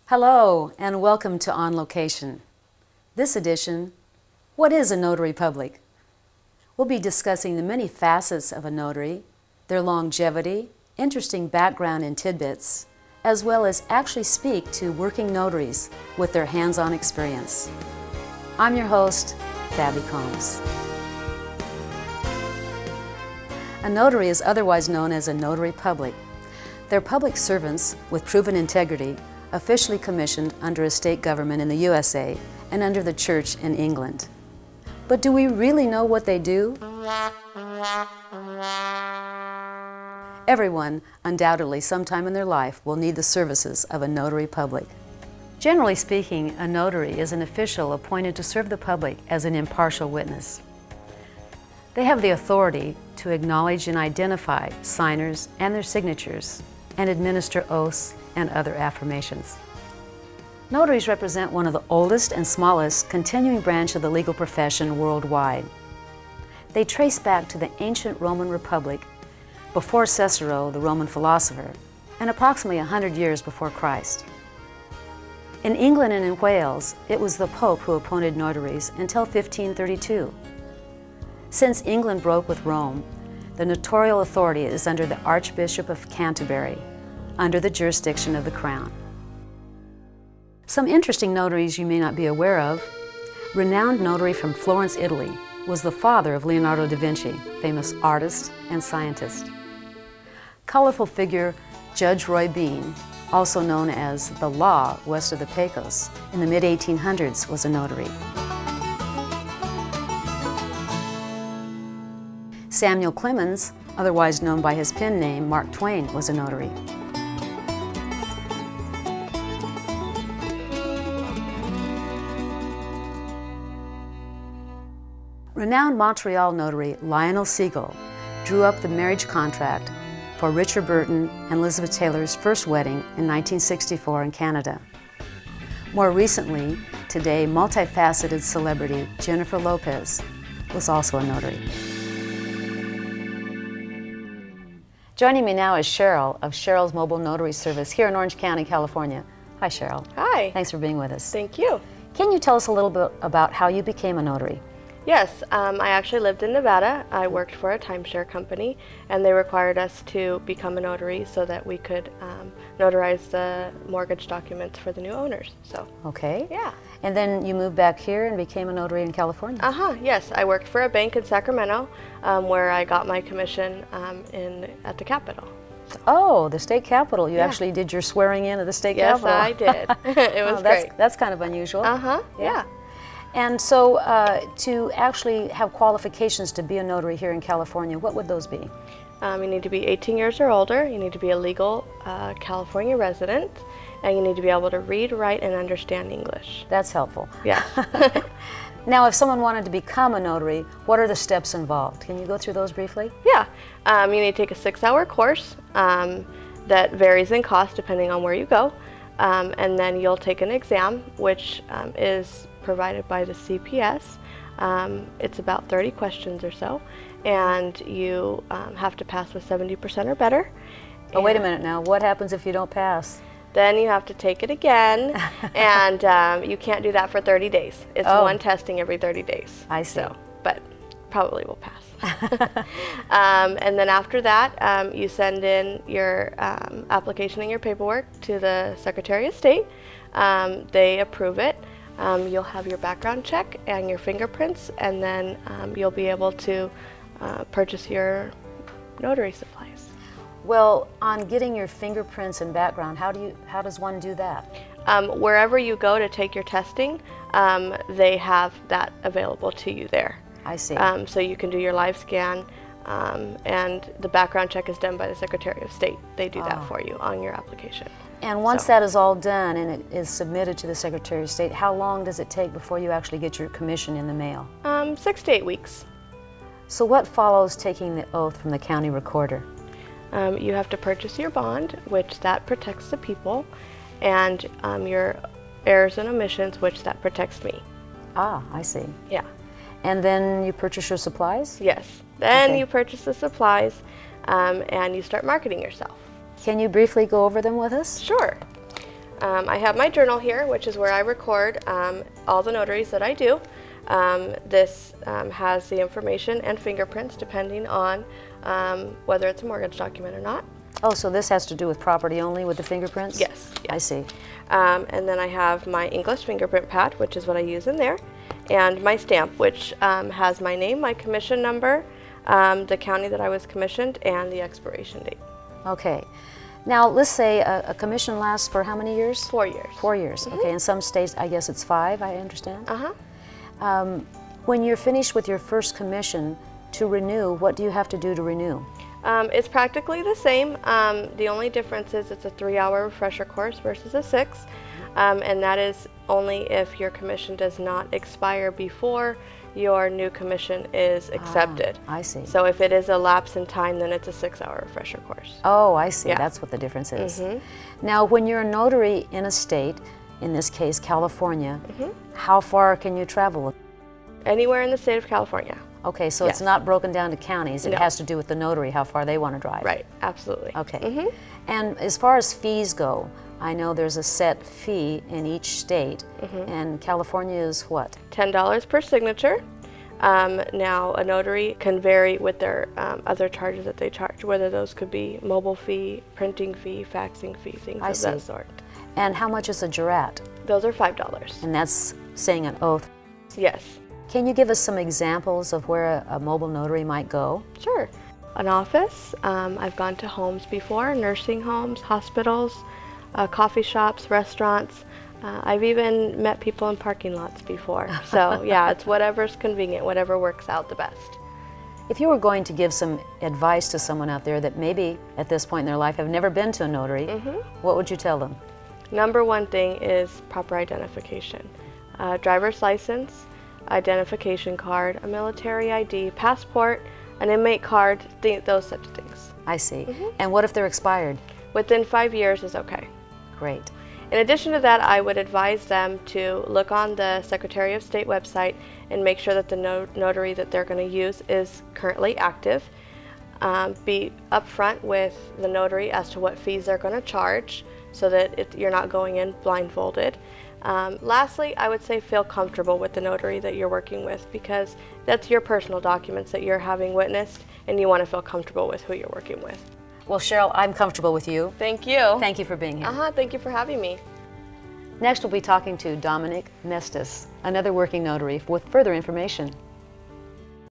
Hello and welcome to On Location. This edition, what is a notary public? We'll be discussing the many facets of a notary, their longevity, interesting background and tidbits, as well as actually speak to working notaries with their hands-on experience. I'm your host, Fabie Combs. A notary is otherwise known as a notary public. They're public servants with proven integrity, officially commissioned under a state government in the USA and under the church in England. But do we really know what they do? Everyone, undoubtedly, sometime in their life will need the services of a notary public. Generally speaking, a notary is an official appointed to serve the public as an impartial witness. They have the authority to acknowledge and identify signers and their signatures and administer oaths and other affirmations. Notaries represent one of the oldest and smallest continuing branch of the legal profession worldwide. They trace back to the ancient Roman Republic before Cicero, the Roman philosopher, and approximately 100 years before Christ. In England and in Wales, it was the Pope who appointed notaries until 1532. Since England broke with Rome, the notarial authority is under the Archbishop of Canterbury, under the jurisdiction of the Crown. Some interesting notaries you may not be aware of. Renowned notary from Florence, Italy, was the father of Leonardo da Vinci, famous artist and scientist. Colorful figure Judge Roy Bean, also known as the Law west of the Pecos, in the mid-1800s was a notary. Samuel Clemens, otherwise known by his pen name Mark Twain, was a notary. Renowned Montreal notary Lionel Segal drew up the marriage contract for Richard Burton and Elizabeth Taylor's first wedding in 1964 in Canada. More recently, today multifaceted celebrity Jennifer Lopez was also a notary. Joining me now is Cheryl of Cheryl's Mobile Notary Service here in Orange County, California. Hi, Cheryl. Hi. Thanks for being with us. Thank you. Can you tell us a little bit about how you became a notary? Yes, I actually lived in Nevada. I worked for a timeshare company, and they required us to become a notary so that we could notarize the mortgage documents for the new owners. So. Okay. Yeah. And then you moved back here and became a notary in California? Yes. I worked for a bank in Sacramento where I got my commission at the Capitol. So. Oh, the state capitol. You actually did your swearing in at the state capitol. Yes, I did. It was great. That's kind of unusual. Yeah. And so to actually have qualifications to be a notary here in California, what would those be? You need to be 18 years or older, you need to be a legal California resident, and you need to be able to read, write, and understand English. That's helpful. Yeah. Now, if someone wanted to become a notary, what are the steps involved? Can you go through those briefly? Yeah. You need to take a 6-hour course that varies in cost depending on where you go, and then you'll take an exam, which is provided by the CPS. It's about 30 questions or so, and you have to pass with 70% or better. Oh, wait a minute now. What happens if you don't pass? Then you have to take it again, and you can't do that for 30 days. It's one testing every 30 days. I see. So, but probably will pass. And then after that, you send in your application and your paperwork to the Secretary of State. They approve it. You'll have your background check and your fingerprints, and then you'll be able to purchase your notary supplies. Well, on getting your fingerprints and background, how does one do that? Wherever you go to take your testing, they have that available to you there. I see. So you can do your live scan, and the background check is done by the Secretary of State. They do that for you on your application. And once that is all done and it is submitted to the Secretary of State, how long does it take before you actually get your commission in the mail? 6 to 8 weeks. So what follows taking the oath from the county recorder? You have to purchase your bond, which that protects the people, and your errors and omissions, which that protects me. Ah, I see. Yeah. And then you purchase your supplies? Yes. Then you purchase the supplies, and you start marketing yourself. Can you briefly go over them with us? Sure. I have my journal here, which is where I record all the notaries that I do. This has the information and fingerprints depending on whether it's a mortgage document or not. Oh, so this has to do with property only with the fingerprints? Yes. I see. And then I have my English fingerprint pad, which is what I use in there, and my stamp, which has my name, my commission number, the county that I was commissioned, and the expiration date. Okay. Now, let's say a commission lasts for how many years? 4 years. 4 years. Okay. In some states, I guess it's 5, I understand. Uh-huh. When you're finished with your first commission, to renew, what do you have to do to renew? It's practically the same. The only difference is it's a 3-hour refresher course versus a 6, and that is only if your commission does not expire before your new commission is accepted. I see. So if it is a lapse in time, then it's a 6-hour refresher course. Oh, I see. Yeah. That's what the difference is. Now, when you're a notary in a state, in this case California, how far can you travel? Anywhere in the state of California. Okay, so Yes. it's not broken down to counties. It No. has to do with the notary, how far they want to drive. Right, absolutely. Okay. And as far as fees go, I know there's a set fee in each state, and California is what? $10 per signature. Now, a notary can vary with their other charges that they charge, whether those could be mobile fee, printing fee, faxing fee, things I of see. that sort. And how much is a jurat? Those are $5. And that's saying an oath. Yes. Can you give us some examples of where a mobile notary might go? Sure. An office. I've gone to homes before, nursing homes, hospitals, coffee shops, restaurants. I've even met people in parking lots before. So yeah, it's whatever's convenient, whatever works out the best. If you were going to give some advice to someone out there that maybe at this point in their life have never been to a notary, what would you tell them? Number one thing is proper identification. Driver's license, identification card, a military ID, passport, an inmate card, those such things. I see. And what if they're expired? Within 5 years is okay. Great. In addition to that, I would advise them to look on the Secretary of State website and make sure that the notary that they're going to use is currently active. Be upfront with the notary as to what fees they're going to charge so that you're not going in blindfolded. Lastly, I would say feel comfortable with the notary that you're working with, because that's your personal documents that you're having witnessed, and you want to feel comfortable with who you're working with. Well, Cheryl, I'm comfortable with you. Thank you. Thank you for being here. Thank you for having me. Next, we'll be talking to Dominic Mestis, another working notary, with further information.